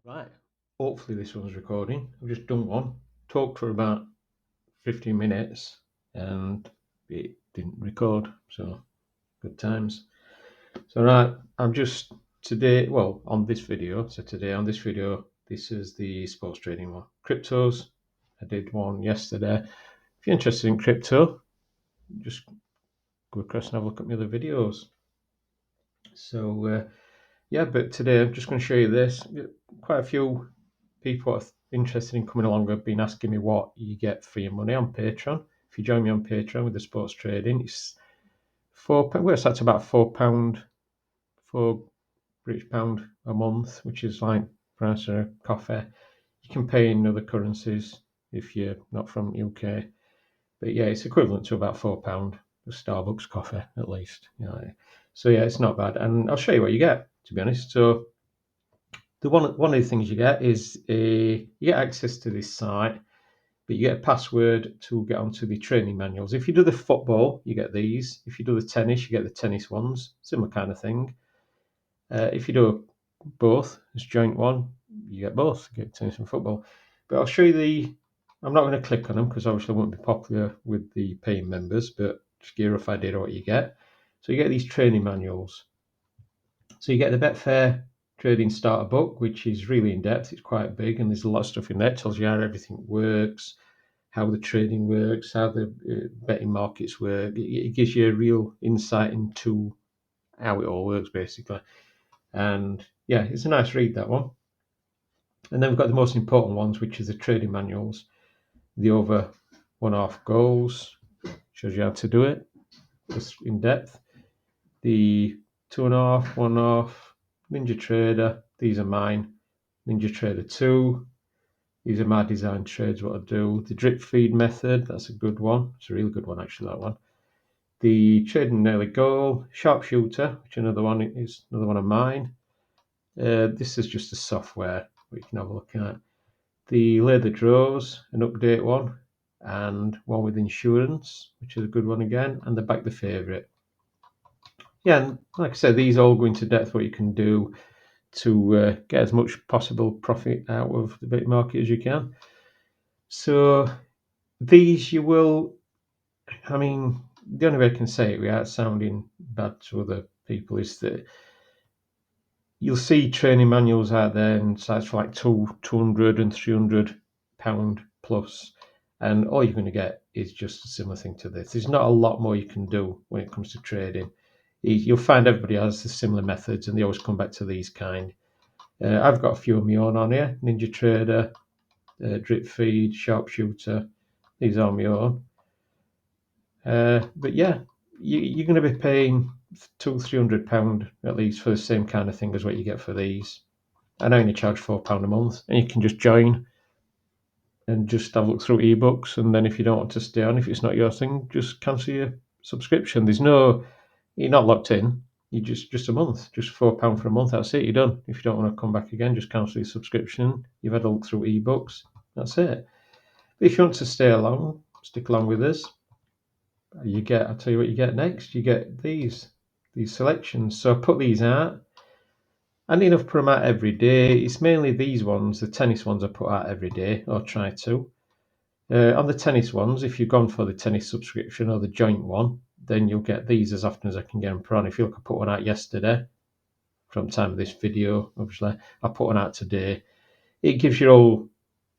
Right, hopefully this one's recording. I've just done one, talked for about 15 minutes and it didn't record, so good times. So right, I'm just today, well, on this video, this is the sports trading one. Cryptos, I did one yesterday. If you're interested in crypto, just go across and have a look at my other videos. So yeah, but today I'm just going to show you this. Quite a few people are interested in coming along have been asking me what you get for your money on Patreon. If you join me on Patreon with the sports trading, it's £4. Works out to about £4, £4 a month, which is like price of a coffee. You can pay in other currencies if you're not from UK, but yeah, it's equivalent to about £4 for Starbucks coffee at least. You know. So yeah, it's not bad, and I'll show you what you get. To be honest, so the one of the things you get is you get access to this site, but you get a password to get onto the training manuals. If you do the football, you get these. If you do the tennis, you get the tennis ones, similar kind of thing. If you do both as joint one, you get both, you get tennis and football. But I'll show you I'm not going to click on them because obviously I won't be popular with the paying members, but just give you a rough idea of what you get. So you get these training manuals. So you get the Betfair Trading Starter Book, which is really in depth. It's quite big, and there's a lot of stuff in there. It tells you how everything works, how the trading works, how the betting markets work. It gives you a real insight into how it all works, basically. And yeah, it's a nice read, that one. And then we've got the most important ones, which is the trading manuals. The over 1.5 goals shows you how to do it, just in depth. The 2.5, 1.5, Ninja Trader. These are mine. Ninja Trader 2. These are my design trades, what I do. The drip feed method, that's a good one. It's a really good one, actually, that one. The trading nearly goal. Sharpshooter, which is another one of mine. This is just the software we can have a look at. The lay the draws, an update one, and one with insurance, which is a good one again, and the back the favourite. Yeah, and like I said, these all go into depth what you can do to get as much possible profit out of the betting market as you can. So these you will, I mean, the only way I can say it without sounding bad to other people is that you'll see training manuals out there and sites for like 200 and £300 plus, and all you're going to get is just a similar thing to this. There's not a lot more you can do when it comes to trading. You'll find everybody has the similar methods, and they always come back to these kind. I've got a few of my own on here: Ninja Trader, Drip Feed, Sharpshooter. These are my own. But yeah, you're going to be paying £200-300 at least for the same kind of thing as what you get for these. And I only charge £4 a month, and you can just join and just have a look through ebooks. And then if you don't want to stay on, if it's not your thing, just cancel your subscription. You're not locked in. You just a month, just £4 for a month. That's it. You're done. If you don't want to come back again, just cancel your subscription. You've had a look through ebooks. That's it. But if you want to stay along, stick along with us. I'll tell you what you get next. You get these selections. So I put these out. I need to put them out every day. It's mainly these ones, the tennis ones, I put out every day, or try to. On the tennis ones, if you've gone for the tennis subscription or the joint one, then you'll get these as often as I can get them put on. If you look, I put one out yesterday from the time of this video, obviously. I put one out today. It gives you all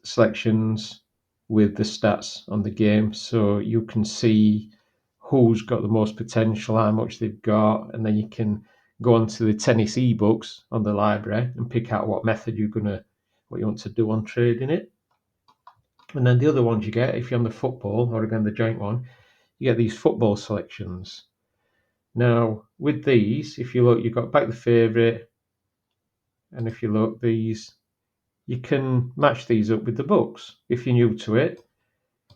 selections with the stats on the game, so you can see who's got the most potential, how much they've got, and then you can go onto the tennis ebooks on the library and pick out what method what you want to do on trading it. And then the other ones you get, if you're on the football or again the joint one, you get these football selections. Now with these, if you look, you've got back the favourite, and if you look, you can match these up with the books. If you're new to it,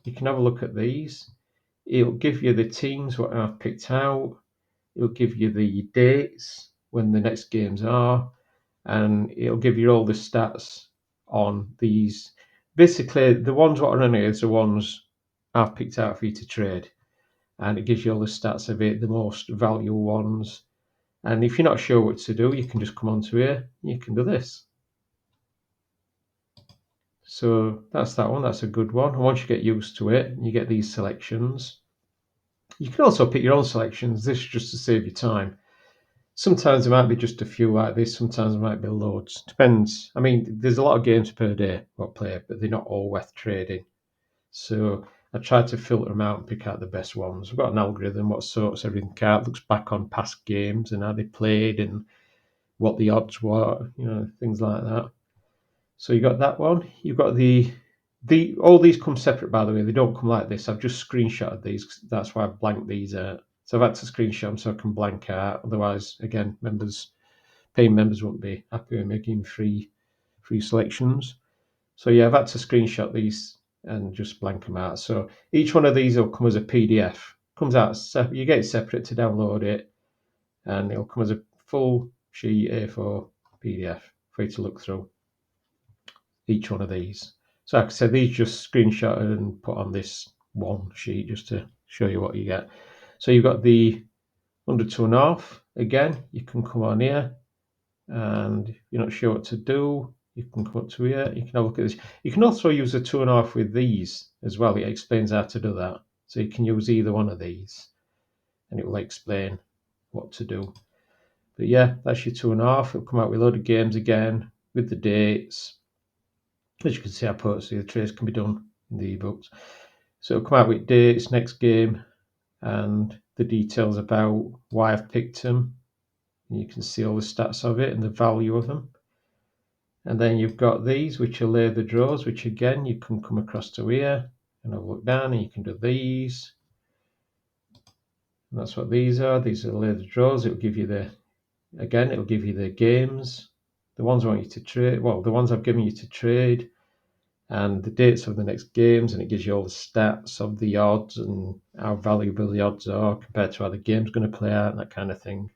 you can have a look at these. It'll give you the teams what I've picked out. It'll give you the dates when the next games are, and it'll give you all the stats on these. Basically, the ones what are on here is the ones I've picked out for you to trade, and it gives you all the stats of it, the most valuable ones. And if you're not sure what to do, you can just come onto here. You can do this. So that's that one. That's a good one. And once you get used to it, you get these selections. You can also pick your own selections. This is just to save you time. Sometimes there might be just a few like this. Sometimes there might be loads. Depends. I mean, there's a lot of games per day what play, but they're not all worth trading. So I try to filter them out and pick out the best ones. I've got an algorithm what sorts everything out, looks back on past games and how they played and what the odds were, things like that. So you got that one. You've got the all these come separate, by the way. They don't come like this. I've just screenshotted these. That's why I've blanked these out. So I've had to screenshot them so I can blank out. Otherwise, again, paying members won't be happy with making free selections. So yeah, I've had to screenshot these and just blank them out. So each one of these will come as a PDF. Comes out, you get it separate to download it, and it'll come as a full sheet A4 PDF for you to look through each one of these. So like I said, these just screenshotted and put on this one sheet just to show you what you get. So you've got the under 2.5. Again, you can come on here, and if you're not sure what to do, you can come up to here. You can have a look at this. You can also use a 2.5 with these as well. It explains how to do that. So you can use either one of these, and it will explain what to do. But yeah, that's your 2.5. It'll come out with a load of games again with the dates. As you can see, I put so the trades can be done in the ebooks. So it'll come out with dates, next game, and the details about why I've picked them. And you can see all the stats of it and the value of them. And then you've got these, which are layer draws, which again, you can come across to here and have a look down and you can do these. And that's what these are. These are layer draws. It'll give you it'll give you the games, the ones I want you to trade, well, the ones I've given you to trade, and the dates of the next games, and it gives you all the stats of the odds and how valuable the odds are compared to how the game's going to play out and that kind of thing.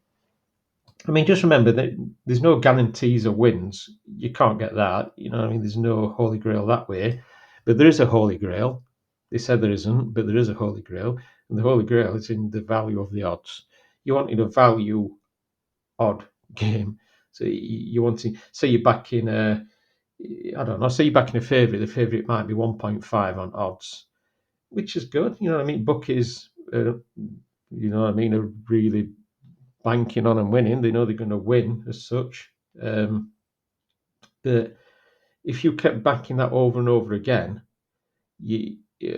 I mean, just remember that there's no guarantees of wins. You can't get that. There's no holy grail that way. But there is a holy grail. They said there isn't, but there is a holy grail. And the holy grail is in the value of the odds. You want a value odd game. So you want to say you're backing I don't know, say you're backing a favourite. The favourite might be 1.5 on odds, which is good. Bookies, are really banking on and winning. They know they're going to win as such. But if you kept backing that over and over again,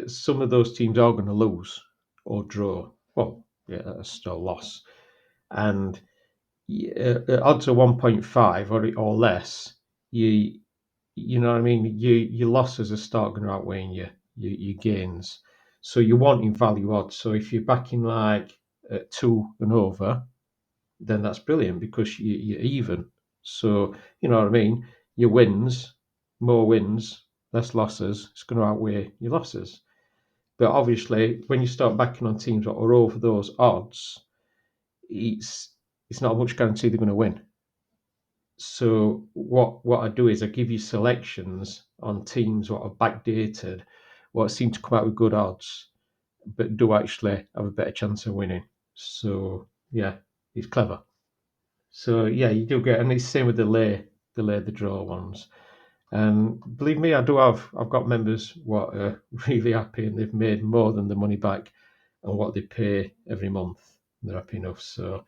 some of those teams are going to lose or draw. Well, yeah, that's still a loss. And odds are 1.5 or less. You know what I mean? Your losses are starting to outweigh your gains. So you're wanting value odds. So if you're backing like 2 and over, then that's brilliant because you're even. So you know what I mean. Your wins, more wins, less losses. It's going to outweigh your losses. But obviously, when you start backing on teams that are over those odds, it's not much guarantee they're going to win. So what I do is I give you selections on teams what are backdated, what seem to come out with good odds, but do actually have a better chance of winning. So yeah, it's clever. So yeah, you do get, and it's the same with the draw ones. And believe me, I've got members what are really happy and they've made more than the money back on what they pay every month. They're happy enough. So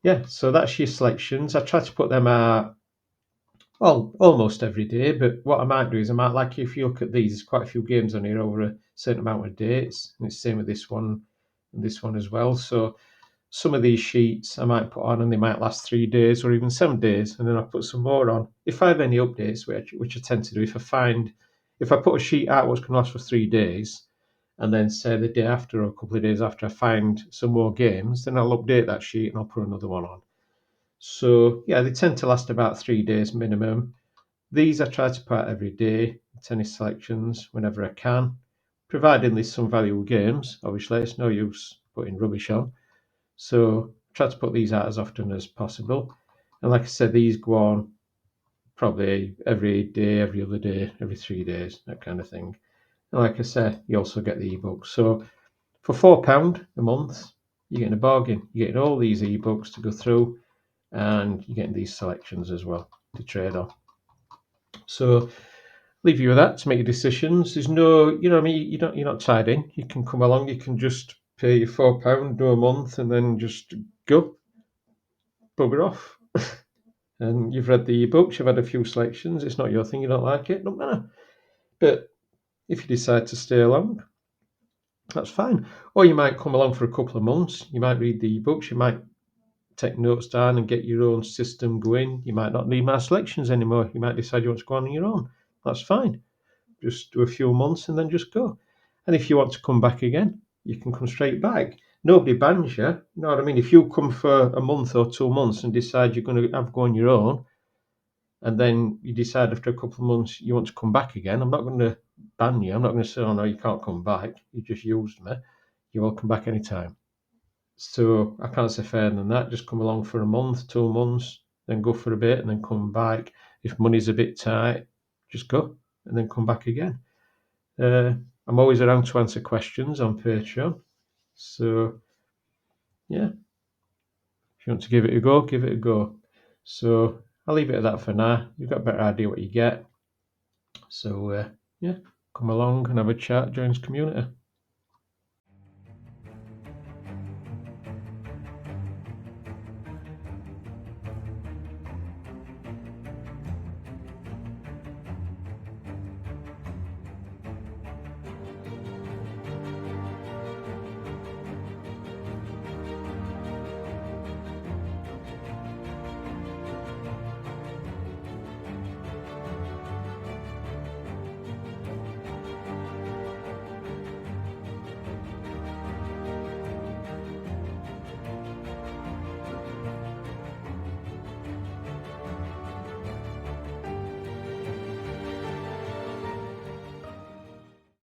yeah, so that's your selections. I try to put them out, well, almost every day. But what I might do is like if you look at these, there's quite a few games on here over a certain amount of dates, and it's the same with this one and this one as well. So some of these sheets I might put on and they might last 3 days or even 7 days, and then I put some more on. If I have any updates, which I tend to do, if I put a sheet out what's going to last for 3 days, and then say the day after or a couple of days after I find some more games, then I'll update that sheet and I'll put another one on. So yeah, they tend to last about 3 days minimum. These I try to put out every day, tennis selections whenever I can, providing there's some valuable games. Obviously, it's no use putting rubbish on. So try to put these out as often as possible. And like I said, these go on probably every day, every other day, every 3 days, that kind of thing. And like I said, you also get the ebooks. So for £4 a month, you're getting a bargain. You're getting all these ebooks to go through, and you're getting these selections as well to trade on. So leave you with that to make your decisions. There's no, what I mean, you're not tied in. You can come along. You can just pay your £4, do a month, and then just go bugger off. And you've read the books. You've had a few selections. It's not your thing. You don't like it. Don't matter. But if you decide to stay along, that's fine. Or you might come along for a couple of months. You might read the books. You might take notes down and get your own system going. You might not need my selections anymore. You might decide you want to go on your own. That's fine. Just do a few months and then just go. And if you want to come back again, you can come straight back. Nobody bans you. You know what I mean? If you come for a month or 2 months and decide you're going to have go on your own, and then you decide after a couple of months you want to come back again, I'm not going to ban you. I'm not going to say, oh no, you can't come back. You just used me. You're welcome back anytime. So I can't say fairer than that. Just come along for a month, 2 months, then go for a bit and then come back. If money's a bit tight, just go and then come back again. I'm always around to answer questions on Patreon. So yeah, if you want to give it a go, give it a go. So I'll leave it at that for now. You've got a better idea what you get. So yeah, come along and have a chat, join this community.